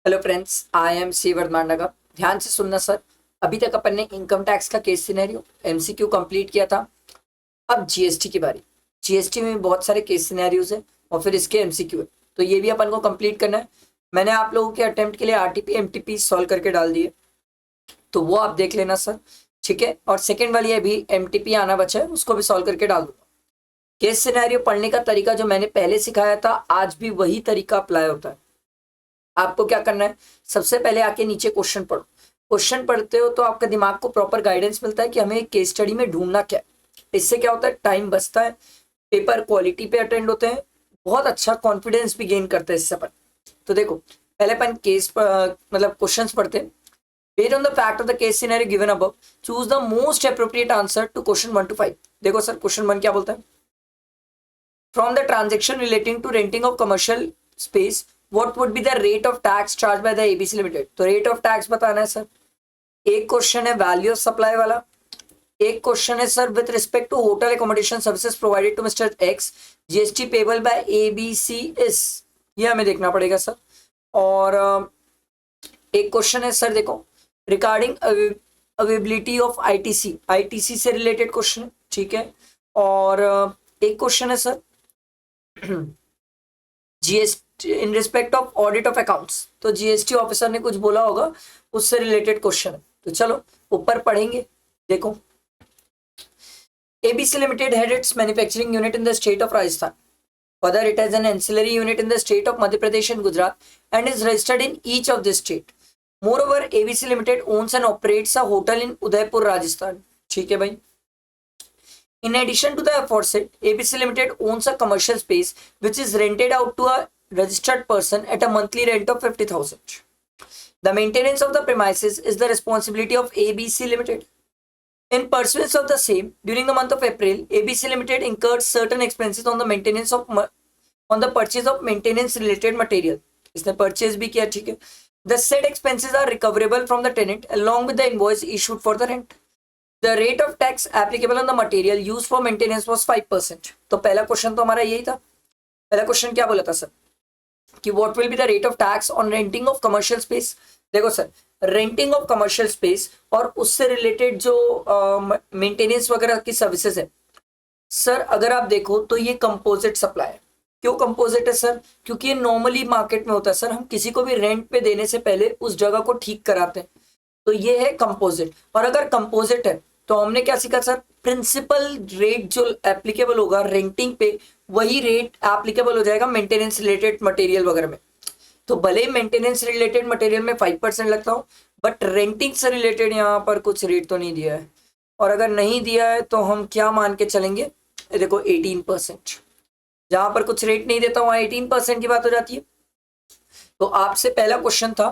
Hello friends, I am C Vardhamannagar. ध्यान से सुनना सर। अभी तक अपन ने इनकम टैक्स का केस सिनेरियो एमसीक्यू कंप्लीट किया था। अब जीएसटी की बारी। जीएसटी में बहुत सारे केस सिनेरियोज है और फिर इसके एमसीक्यू है, तो ये भी अपन को कंप्लीट करना है। मैंने आप लोगों के अटेम्प्ट के लिए आरटीपी एमटीपी सॉल्व करके डाल दिए, तो वो आप देख लेना सर। ठीक है, और सेकेंड वाली अभी एमटीपी आना बचा है, उसको भी सॉल्व करके डाल दूंगा। केस सिनेरियो पढ़ने का तरीका जो मैंने पहले सिखाया था, आज भी वही तरीका अप्लाई होता है। आपको क्या करना है, सबसे पहले आके नीचे क्वेश्चन पढ़ो। क्वेश्चन पढ़ते हो तो आपका दिमाग को प्रॉपर गाइडेंस मिलता है कि हमें केस स्टडी में ढूंढना क्या है। इससे क्या होता है, टाइम बचता है, पेपर क्वालिटी पे अटेंड होते हैं, बहुत अच्छा कॉन्फिडेंस भी गेन करते हैं इससे अपन। तो देखो, पहले अपन केस मतलब क्वेश्चंस पढ़ते हैं। Based on the fact of the case scenario given above, choose the most appropriate answer to question 1 to 5। देखो सर, क्वेश्चन 1 क्या बोलता है, from the transaction relating to renting of commercial space what would be the rate of tax charge by the ABC limited. तो rate of tax बताना है sir. एक question है value of supply वाला। एक क्वेश्चन है sir with respect to hotel accommodation services provided to mister X, GST payable by ABC is. ये हमें देखना पड़ेगा सर। और एक क्वेश्चन है सर, देखो, regarding availability of ITC. ITC से रिलेटेड क्वेश्चन है, ठीक है। और एक क्वेश्चन है sir GST in respect of audit of accounts. तो जीएसटी ऑफिसर ने कुछ बोला होगा, उससे रिलेटेड क्वेश्चन है। तो चलो ऊपर पढ़ेंगे। देखो, ABC Limited had its manufacturing unit in the state of Rajasthan. Further, it has an ancillary unit in the state of Madhya Pradesh and Gujarat and is registered in each of this state. Moreover, ABC Limited owns and operates a hotel in Udaipur, Rajasthan. ठीक है भाई। In addition to the aforesaid, ABC Limited owns a commercial space which is rented out to a registered person at a monthly rent of 50,000. The maintenance of the premises is the responsibility of ABC Limited. In pursuance of the same, during the month of April, ABC Limited incurred certain expenses on the maintenance of on the purchase of maintenance related material. इसने purchase भी किया, ठीक है। The said expenses are recoverable from the tenant along with the invoice issued for the rent. The rate of tax applicable on the material used for maintenance was 5%. तो पहला question तो हमारा यही था। पहला क्वेश्चन क्या बोला था सर कि what will be the rate of tax on renting of commercial space. देखो sir, renting of commercial space और उससे रिलेटेड जो मेंटेनेंस वगैरह की सर्विसेज है सर, अगर आप देखो तो ये कंपोजिट सप्लाई है। क्यों कंपोजिट है सर, क्योंकि ये नॉर्मली मार्केट में होता है सर, हम किसी को भी रेंट पे देने से पहले उस जगह को ठीक कराते हैं, तो ये है कंपोजिट। और अगर कंपोजिट है तो हमने क्या सीखा सर, प्रिंसिपल रेट जो एप्लीकेबल होगा रेंटिंग पे, वही रेट एप्लीकेबल हो जाएगा मेंटेनेंस रिलेटेड मटेरियल वगैरह में। तो भले ही मेंटेनेंस रिलेटेड मटेरियल में 5% लगता हो, बट रेंटिंग से रिलेटेड यहाँ पर कुछ रेट तो नहीं दिया है। और अगर नहीं दिया है तो हम क्या मान के चलेंगे, देखो 18%। जहां पर कुछ रेट नहीं देता वहां 18% की बात हो जाती है। तो आपसे पहला क्वेश्चन था,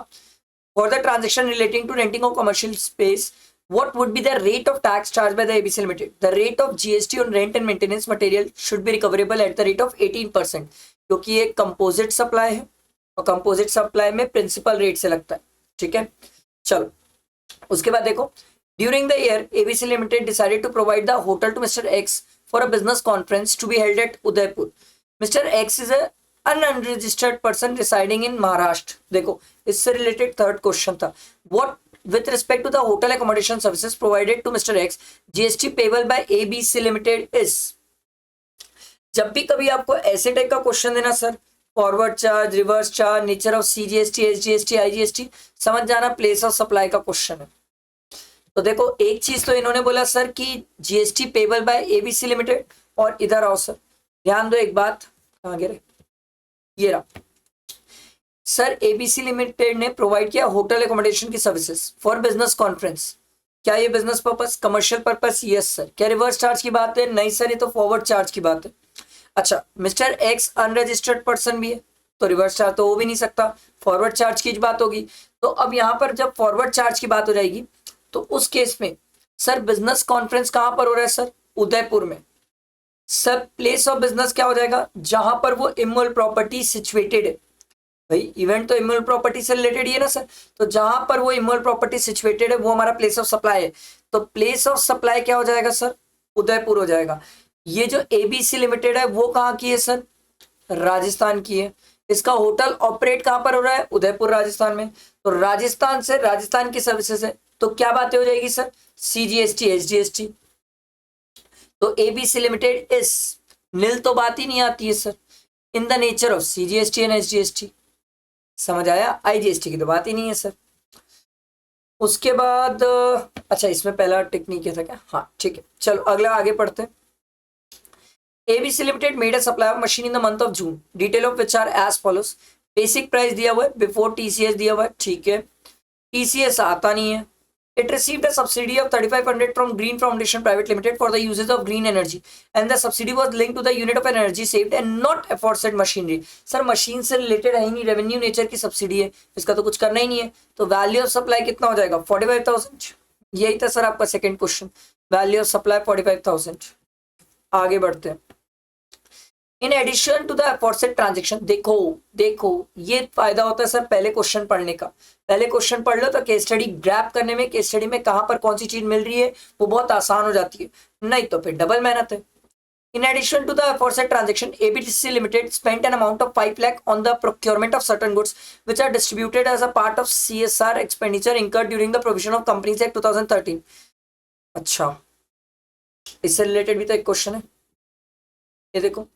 for the transaction relating to renting of commercial space what would be the rate of tax charged by the ABC Limited? The rate of GST on rent and maintenance material should be recoverable at the rate of 18%, क्योंकि ये composite supply है और composite supply में principal rate से लगता है, ठीक है। चलो उसके बाद देखो, during the year ABC Limited decided to provide the hotel to Mr. X for a business conference to be held at Udaipur. Mr. X is an unregistered person residing in Maharashtra. देखो, इससे related third question था, what with respect to the hotel accommodation services provided to Mr. X, GST payable by ABC Limited is। जब भी कभी आपको ऐसे type का question देना sir, forward charge, reverse charge, nature of CGST, SGST, IGST, समझ जाना प्लेस ऑफ सप्लाई का क्वेश्चन है। तो देखो, एक चीज तो इन्होंने बोला सर कि GST payable by ABC limited, और इधर आओ सर, ध्यान दो एक बात, कहाँ गिरे, ये रहा सर। ABC लिमिटेड ने प्रोवाइड किया होटल एकोमोडेशन की सर्विसेज फॉर बिजनेस कॉन्फ्रेंस। क्या ये business purpose, commercial purpose? Yes sir. क्या रिवर्स चार्ज की बात है? नहीं सर, ये तो फॉरवर्ड चार्ज की बात है। अच्छा, मिस्टर एक्स अनरजिस्टर्ड पर्सन भी है, तो रिवर्स चार्ज तो हो भी नहीं सकता, फॉरवर्ड चार्ज की बात होगी। तो अब यहाँ पर जब फॉरवर्ड चार्ज की बात हो जाएगी तो उस केस में सर बिजनेस कॉन्फ्रेंस कहाँ पर हो रहा है सर, उदयपुर में। सर प्लेस ऑफ बिजनेस क्या हो जाएगा, जहां पर वो इमूवेबल प्रॉपर्टी सिचुएटेड है। भाई इवेंट तो इमूवेबल प्रॉपर्टी से रिलेटेड ही है ना सर, तो जहां पर वो इमूवेबल प्रॉपर्टी सिचुएटेड है वो हमारा प्लेस ऑफ सप्लाई है। तो प्लेस ऑफ सप्लाई क्या हो जाएगा सर, उदयपुर हो जाएगा। ये जो ABC लिमिटेड है वो कहाँ की है सर, राजस्थान की है। इसका होटल ऑपरेट कहां पर हो रहा है? उदयपुर राजस्थान में। तो राजस्थान से राजस्थान की सर्विसेज है, तो क्या बातें हो जाएगी सर? CGST SGST। तो ABC लिमिटेड इस नील तो बात ही नहीं आती है sir in the nature of CGST and SGST। समझ आया? IGST की तो बात ही नहीं है सर। उसके बाद अच्छा इसमें पहला टेक्निक ये था क्या? हाँ ठीक है, चलो अगला आगे पढ़ते हैं। ABC Limited made a supply of machine in the month of June. Detail of which are as follows. Basic price दिया हुआ है, बिफोर TCS दिया हुआ है, ठीक है। TCS आता नहीं है। It received a subsidy of 3500 from Green Foundation Private Limited for the uses of green energy, and the subsidy was linked to the unit of energy saved and not aforesaid machinery. Sir machine से related है ही नहीं, revenue nature की subsidy है, इसका तो कुछ करना ही नहीं है। तो वैल्यू ऑफ सप्लाई कितना हो जाएगा? 45,000। यही था सर आपका second question, value of supply 45,000। आगे बढ़ते हैं। In addition to the aforesaid transaction, देखो ये फायदा होता है सर पहले क्वेश्चन पढ़ने का। पहले क्वेश्चन पढ़ लो तो केस स्टडी ग्रैप करने में, केस स्टडी में कहां पर कौन सी चीज मिल रही है वो बहुत आसान हो जाती है, नहीं तो फिर डबल मेहनत है। In addition to the aforesaid transaction, ABC Limited spent an amount of 5 lakh on the procurement of certain goods which are distributed as a part of CSR expenditure incurred during the provision of Companies Act 2013। अच्छा इससे related भी तो एक question है, ये देखो।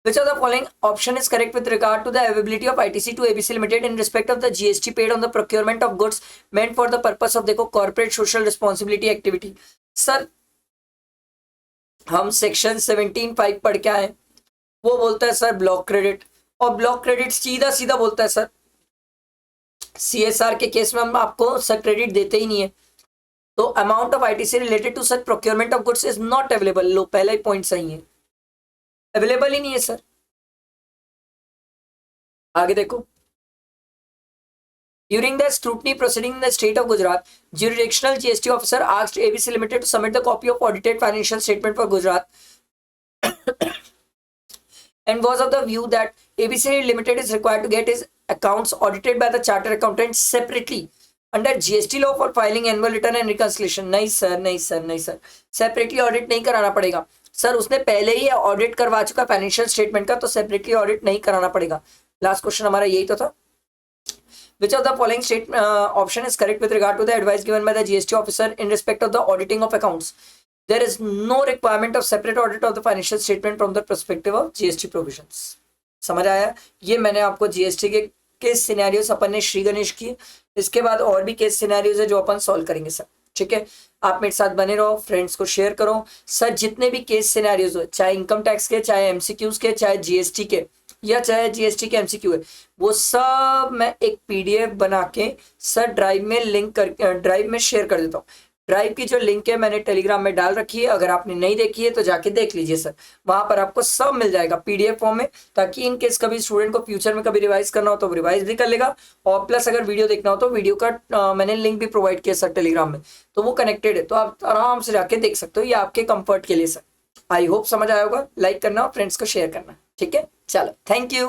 Which of the following option is correct with regard to the availability of ITC to ABC Limited in respect of the GST paid on the procurement of goods meant for the purpose of देखो corporate social responsibility activity। Sir हम section 17(5) पढ़ के आए, वो बोलता है sir block credit, और block credit सीधा सीधा बोलता है सर CSR के केस में हम आपको सर क्रेडिट देते ही नहीं है। तो amount of ITC related to such procurement of goods is not available. लो पहला ही पॉइंट सही है, अवेलेबल ही नहीं है सर। आगे देखो। During the scrutiny proceeding in the state of Gujarat, jurisdictional GST officer asked ABC Limited to submit the copy of audited financial statement for Gujarat and was of the view that ABC Limited is required to get his accounts audited by the chartered accountant separately under GST law for filing annual return and reconciliation। नहीं sir, नहीं sir, नहीं sir, separately audit नहीं कराना पड़ेगा sir, उसने पहले ही audit करवा चुका फाइनेंशियल स्टेटमेंट का, तो सेपरेटली ऑडिट नहीं कराना पड़ेगा। लास्ट क्वेश्चन हमारा यही तो था। Which of the following state option is correct with regard to the advice given by the GST officer in respect of the auditing of accounts? There is no requirement of separate audit of the financial statement from the perspective of GST provisions। समझ आया? ये मैंने आपको GST के case scenarios अपन ने श्री गणेश की, इसके बाद और भी केस सिनेरियोस है जो अपन सॉल्व करेंगे सर, ठीक है। आप मेरे साथ बने रहो, फ्रेंड्स को शेयर करो सर। जितने भी केस सिनेरियोस हो, चाहे इनकम टैक्स के, चाहे MCQs के, चाहे GST के, या चाहे GST के MCQ है, वो सब मैं एक PDF बना के सर ड्राइव में लिंक कर, ड्राइव में शेयर कर देता हूँ। ड्राइव की जो लिंक है मैंने टेलीग्राम में डाल रखी है, अगर आपने नहीं देखी है तो जाके देख लीजिए सर, वहां पर आपको सब मिल जाएगा PDF फॉर्म में, ताकि इन केस कभी स्टूडेंट को फ्यूचर में कभी रिवाइज करना हो तो रिवाइज भी कर लेगा, और प्लस अगर वीडियो देखना हो तो वीडियो का मैंने लिंक भी प्रोवाइड किया सर टेलीग्राम में, तो वो कनेक्टेड है, तो आप आराम से जाके देख सकते हो, ये आपके कंफर्ट के लिए सर। आई होप समझ आया होगा। लाइक करना और फ्रेंड्स को शेयर करना, ठीक है। चलो थैंक यू।